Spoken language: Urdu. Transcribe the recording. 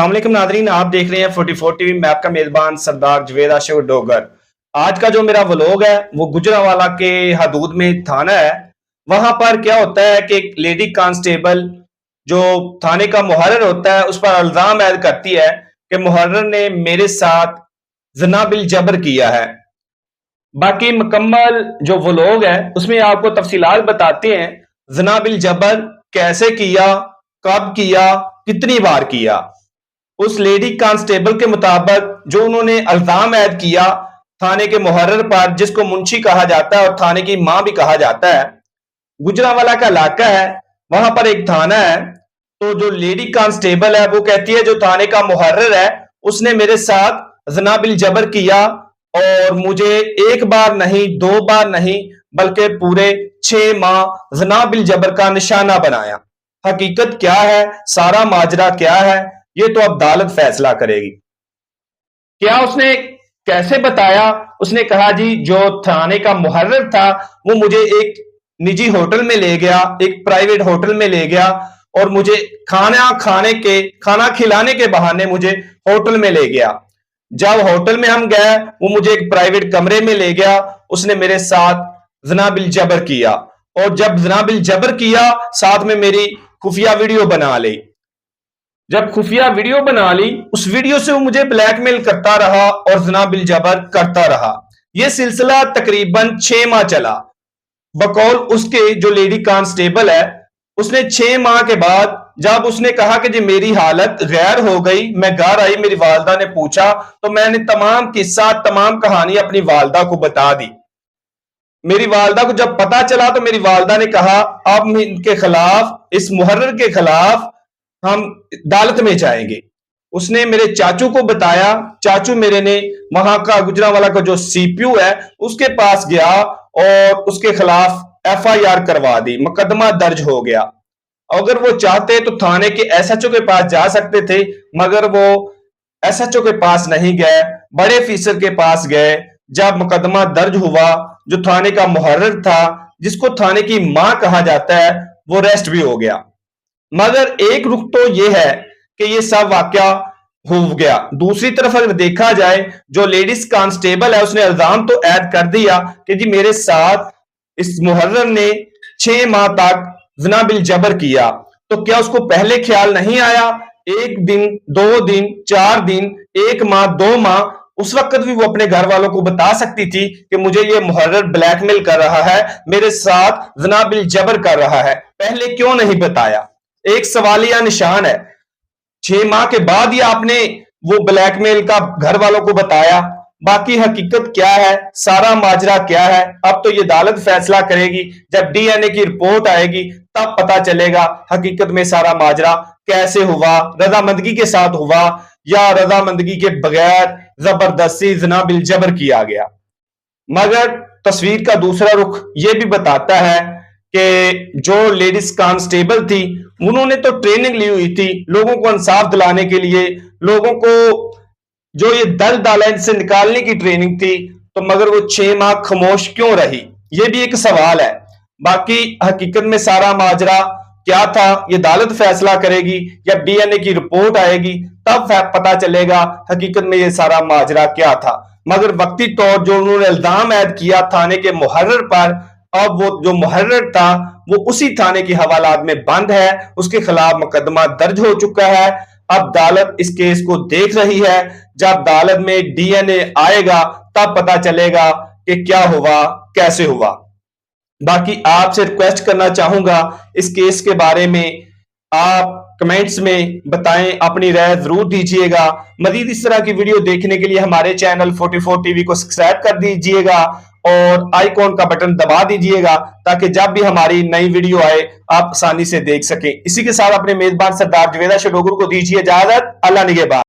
السلام علیکم ناظرین، آپ دیکھ رہے ہیں 44 ٹی وی میں آپ کا میزبان سردار جوید عاشق ڈوگر۔ آج کا جو میرا ولوگ ہے وہ گجرانوالہ کے حدود میں تھانہ ہے۔ وہاں پر کیا ہوتا ہے کہ ایک لیڈی کانسٹیبل جو تھانے کا محرر ہوتا ہے اس پر الزام عائد کرتی ہے کہ محرر نے میرے ساتھ زنا بالجبر کیا ہے۔ باقی مکمل جو ولوگ ہے اس میں آپ کو تفصیلات بتاتے ہیں، زنا بالجبر کیسے کیا، کب کیا، کتنی بار کیا۔ اس لیڈی کانسٹیبل کے مطابق جو انہوں نے الزام عائد کیا تھانے کے محرر پر، جس کو منشی کہا جاتا ہے اور تھانے کی ماں بھی کہا جاتا ہے، گجرانوالہ کا علاقہ ہے، وہاں پر ایک تھانہ ہے۔ تو جو لیڈی کانسٹیبل ہے وہ کہتی ہے جو تھانے کا محرر ہے اس نے میرے ساتھ زنا بالجبر کیا، اور مجھے ایک بار نہیں، دو بار نہیں، بلکہ پورے 6 ماہ زنا بالجبر کا نشانہ بنایا۔ حقیقت کیا ہے، سارا ماجرا کیا ہے، یہ تو اب عدالت فیصلہ کرے گی۔ کیا اس نے کیسے بتایا؟ اس نے کہا جی جو تھانے کا محرر تھا وہ مجھے ایک نجی ہوٹل میں لے گیا، ایک پرائیویٹ ہوٹل میں لے گیا، اور مجھے کھانا کھلانے کے بہانے مجھے ہوٹل میں لے گیا۔ جب ہوٹل میں ہم گئے وہ مجھے ایک پرائیویٹ کمرے میں لے گیا، اس نے میرے ساتھ زنا بالجبر کیا، اور جب زنا بالجبر کیا ساتھ میں میری خفیہ ویڈیو بنا لی۔ جب خفیہ ویڈیو بنا لی اس ویڈیو سے وہ مجھے بلیک میل کرتا رہا اور زنا بالجبر کرتا رہا۔ یہ سلسلہ تقریباً 6 ماہ چلا۔ بقول اس کے جو لیڈی کانسٹیبل ہے اس نے 6 ماہ کے بعد جب اس نے کہا کہ جی میری حالت غیر ہو گئی، میں گھر آئی، میری والدہ نے پوچھا تو میں نے تمام قصہ، تمام کہانی اپنی والدہ کو بتا دی۔ میری والدہ کو جب پتا چلا تو میری والدہ نے کہا اب ان کے خلاف، اس محرر کے خلاف ہم عدالت میں جائیں گے۔ اس نے میرے چاچو کو بتایا، چاچو میرے نے وہاں کا گجرانوالہ کا جو سی پی او ہے اس کے پاس گیا اور اس کے خلاف ایف آئی آر کروا دی، مقدمہ درج ہو گیا۔ اگر وہ چاہتے تو تھانے کے ایس ایچ او کے پاس جا سکتے تھے، مگر وہ ایس ایچ او کے پاس نہیں گئے، بڑے افیسر کے پاس گئے۔ جب مقدمہ درج ہوا، جو تھانے کا محرر تھا جس کو تھانے کی ماں کہا جاتا ہے وہ ریسٹ بھی ہو گیا۔ مگر ایک رخ تو یہ ہے کہ یہ سب واقعہ ہو گیا۔ دوسری طرف اگر دیکھا جائے جو لیڈیز کانسٹیبل ہے اس نے الزام تو عائد کر دیا کہ جی میرے ساتھ اس محرر نے 6 ماہ تک زنا بالجبر کیا، تو کیا اس کو پہلے خیال نہیں آیا؟ 1 دن، 2 دن، 4 دن، 1 ماہ، 2 ماہ، اس وقت بھی وہ اپنے گھر والوں کو بتا سکتی تھی کہ مجھے یہ محرر بلیک میل کر رہا ہے، میرے ساتھ زنا بالجبر کر رہا ہے۔ پہلے کیوں نہیں بتایا؟ ایک سوالیہ نشان ہے۔ 6 ماہ کے بعد یہ آپ نے وہ بلیک میل کا گھر والوں کو بتایا۔ باقی حقیقت کیا ہے، سارا ماجرا کیا ہے، اب تو یہ عدالت فیصلہ کرے گی۔ جب ڈی این اے کی رپورٹ آئے گی تب پتا چلے گا حقیقت میں سارا ماجرا کیسے ہوا، رضامندگی کے ساتھ ہوا یا رضامندگی کے بغیر زبردستی زنا بالجبر کیا گیا۔ مگر تصویر کا دوسرا رخ یہ بھی بتاتا ہے کہ جو لیڈیز کانسٹیبل تھی انہوں نے تو ٹریننگ لی ہوئی تھی لوگوں کو انصاف دلانے کے لیے، لوگوں کو جو یہ دل سے نکالنے کی ٹریننگ تھی، تو مگر وہ 6 ماہ خاموش کیوں رہی؟ یہ بھی ایک سوال ہے۔ باقی حقیقت میں سارا ماجرا کیا تھا یہ عدالت فیصلہ کرے گی، جب ڈی این اے کی رپورٹ آئے گی تب پتا چلے گا حقیقت میں یہ سارا ماجرا کیا تھا۔ مگر وقتی طور جو انہوں نے الزام عائد کیا تھانے کے محرر پر، اب وہ جو محرر تھا وہ اسی تھانے کی حوالات میں بند ہے، اس کے خلاف مقدمہ درج ہو چکا ہے۔ اب عدالت اس کیس کو دیکھ رہی ہے، جب عدالت میں ڈی این اے آئے گا تب پتا چلے گا کہ کیا ہوا، کیسے ہوا۔ باقی آپ سے ریکویسٹ کرنا چاہوں گا اس کیس کے بارے میں آپ کمنٹس میں بتائیں، اپنی رائے ضرور دیجئے گا۔ مزید اس طرح کی ویڈیو دیکھنے کے لیے ہمارے چینل 44 ٹی وی کو سبسکرائب کر دیجئے گا اور آئیکن کا بٹن دبا دیجئے گا تاکہ جب بھی ہماری نئی ویڈیو آئے آپ آسانی سے دیکھ سکیں۔ اسی کے ساتھ اپنے میزبان سردار جوید عاشق ڈوگر کو دیجئے اجازت۔ اللہ نگہبان۔